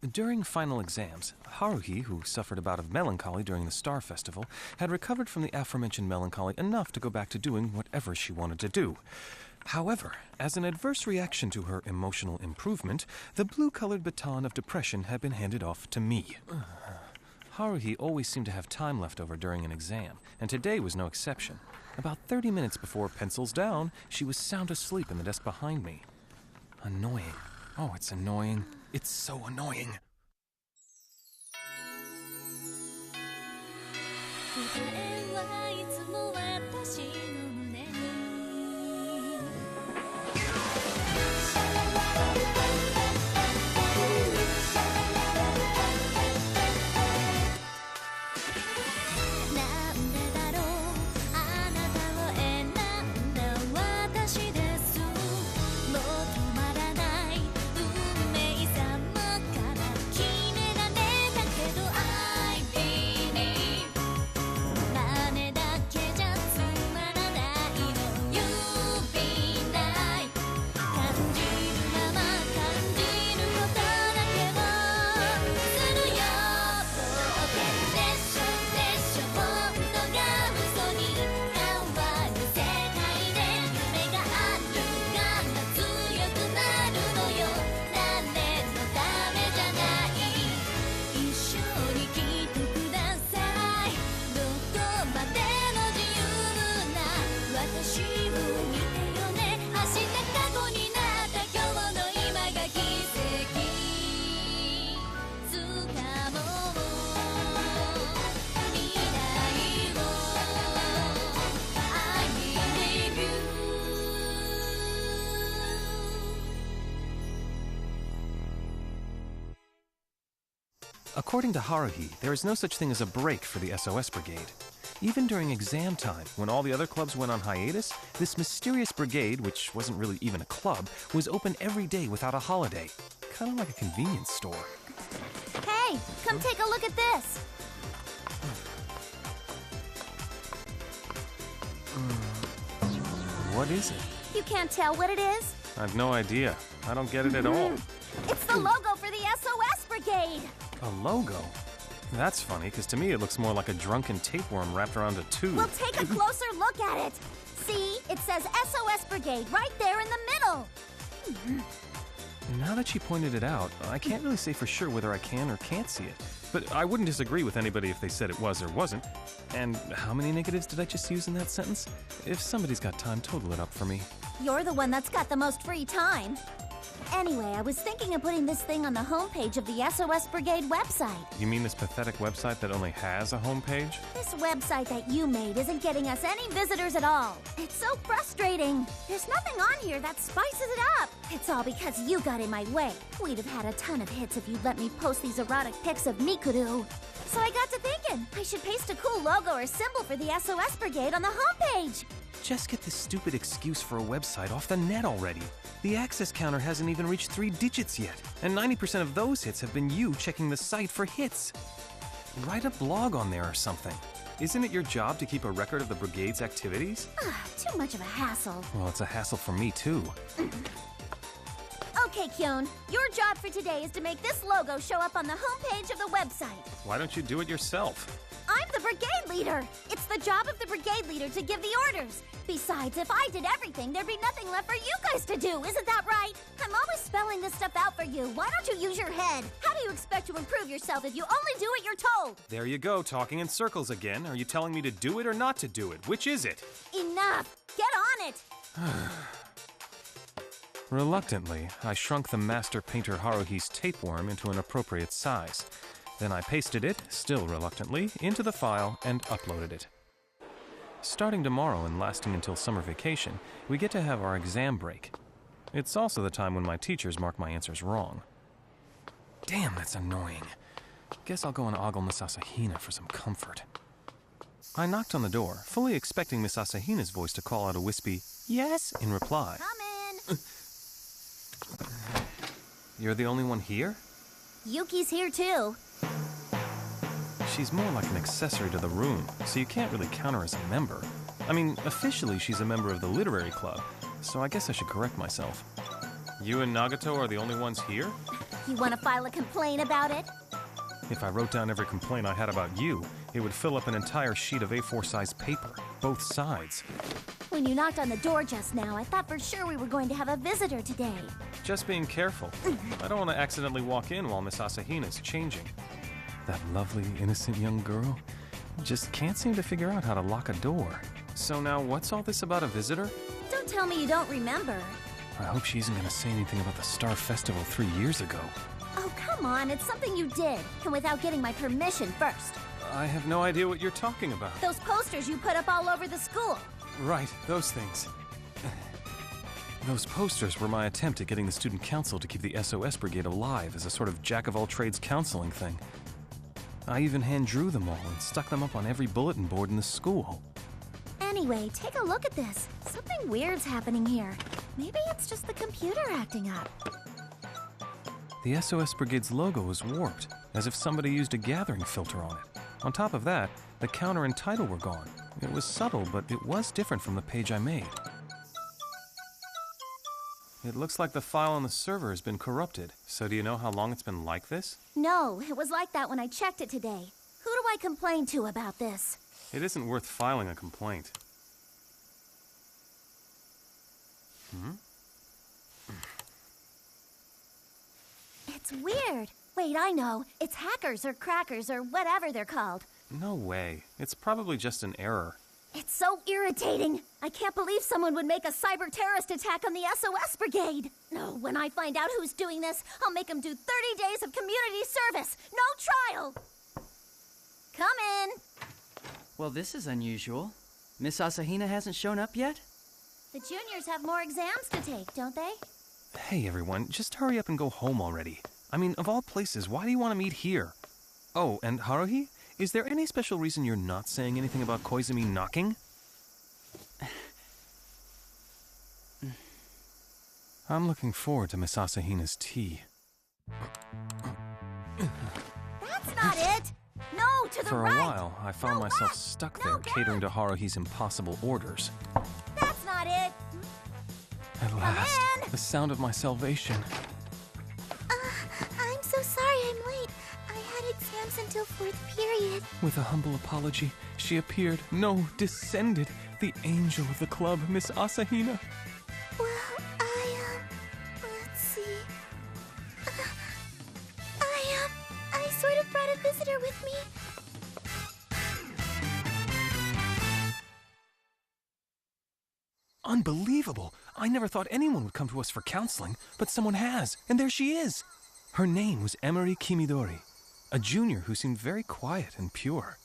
During final exams, Haruhi, who suffered a bout of melancholy during the Star Festival, had recovered from the aforementioned melancholy enough to go back to doing whatever she wanted to do. However, as an adverse reaction to her emotional improvement, the blue-colored baton of depression had been handed off to me. Haruhi always seemed to have time left over during an exam, and today was no exception. About 30 minutes before pencils down, she was sound asleep in the desk behind me. Annoying. Oh, it's annoying. It's so annoying. According to Haruhi, there is no such thing as a break for the SOS Brigade. Even during exam time, when all the other clubs went on hiatus, this mysterious brigade, which wasn't really even a club, was open every day without a holiday. Kind of like a convenience store. Hey, come take a look at this. What is it? You can't tell what it is? I've no idea. I don't get it at all. It's the logo for the SOS Brigade. A logo? That's funny, because to me it looks more like a drunken tapeworm wrapped around a tube. Well, take a closer look at it. See, it says SOS Brigade right there in the middle. Now that she pointed it out, I can't really say for sure whether I can or can't see it. But I wouldn't disagree with anybody if they said it was or wasn't. And how many negatives did I just use in that sentence? If somebody's got time, total it up for me. You're the one that's got the most free time. Anyway, I was thinking of putting this thing on the homepage of the SOS Brigade website. You mean this pathetic website that only has a homepage? This website that you made isn't getting us any visitors at all. It's so frustrating. There's nothing on here that spices it up. It's all because you got in my way. We'd have had a ton of hits if you'd let me post these erotic pics of Mikuru. So I got to thinking, I should paste a cool logo or symbol for the SOS Brigade on the homepage. Just get this stupid excuse for a website off the net already. The access counter hasn't even reached 3 digits yet, and 90% of those hits have been you checking the site for hits. Write a blog on there or something. Isn't it your job to keep a record of the Brigade's activities? Too much of a hassle. Well, it's a hassle for me, too. Okay, Kyun, your job for today is to make this logo show up on the homepage of the website. Why don't you do it yourself? I'm the brigade leader. It's the job of the brigade leader to give the orders. Besides, if I did everything, there'd be nothing left for you guys to do. Isn't that right? I'm always spelling this stuff out for you. Why don't you use your head? How do you expect to improve yourself if you only do what you're told? There you go, talking in circles again. Are you telling me to do it or not to do it? Which is it? Enough. Get on it. Reluctantly, I shrunk the master painter Haruhi's tapeworm into an appropriate size. Then I pasted it, still reluctantly, into the file and uploaded it. Starting tomorrow and lasting until summer vacation, we get to have our exam break. It's also the time when my teachers mark my answers wrong. Damn, that's annoying. Guess I'll go and ogle Miss Asahina for some comfort. I knocked on the door, fully expecting Miss Asahina's voice to call out a wispy, "Yes," in reply. Come in. You're the only one here? Yuki's here too. She's more like an accessory to the room, so you can't really count her as a member. I mean, officially she's a member of the literary club, so I guess I should correct myself. You and Nagato are the only ones here? You want to file a complaint about it? If I wrote down every complaint I had about you, it would fill up an entire sheet of A4 size paper, both sides. When you knocked on the door just now, I thought for sure we were going to have a visitor today. Just being careful. I don't want to accidentally walk in while Miss Asahina's changing. That lovely, innocent young girl just can't seem to figure out how to lock a door. So now what's all this about a visitor? Don't tell me you don't remember. I hope she isn't going to say anything about the Star Festival 3 years ago. Oh, come on, it's something you did, and without getting my permission first. I have no idea what you're talking about. Those posters you put up all over the school. Right, those things. Those posters were my attempt at getting the student council to keep the SOS brigade alive as a sort of jack-of-all-trades counseling thing. I even hand-drew them all and stuck them up on every bulletin board in the school. Anyway, take a look at this. Something weird's happening here. Maybe it's just the computer acting up. The SOS Brigade's logo is warped, as if somebody used a gathering filter on it. On top of that, the counter and title were gone. It was subtle, but it was different from the page I made. It looks like the file on the server has been corrupted. So do you know how long it's been like this? No, it was like that when I checked it today. Who do I complain to about this? It isn't worth filing a complaint. It's weird. Wait, I know. It's hackers or crackers or whatever they're called. No way. It's probably just an error. It's so irritating. I can't believe someone would make a cyber-terrorist attack on the SOS Brigade. No, when I find out who's doing this, I'll make them do 30 days of community service. No trial. Come in. Well, this is unusual. Miss Asahina hasn't shown up yet? The juniors have more exams to take, don't they? Hey, everyone, just hurry up and go home already. I mean, of all places, why do you want to meet here? Oh, and Haruhi, is there any special reason you're not saying anything about Koizumi knocking? I'm looking forward to Miss Asahina's tea. That's not it. No, to the For right. a while, I found No, myself left. stuck No, there back. catering to Haruhi's impossible orders. That's not it. At last, in. the sound of my salvation. I'm so sorry I'm late. I had exams until 4th period. With a humble apology, she appeared, no, descended, the angel of the club, Miss Asahina. Well, let's see. I sort of brought a visitor with me. Unbelievable! I never thought anyone would come to us for counseling, but someone has, and there she is! Her name was Emery Kimidori, a junior who seemed very quiet and pure.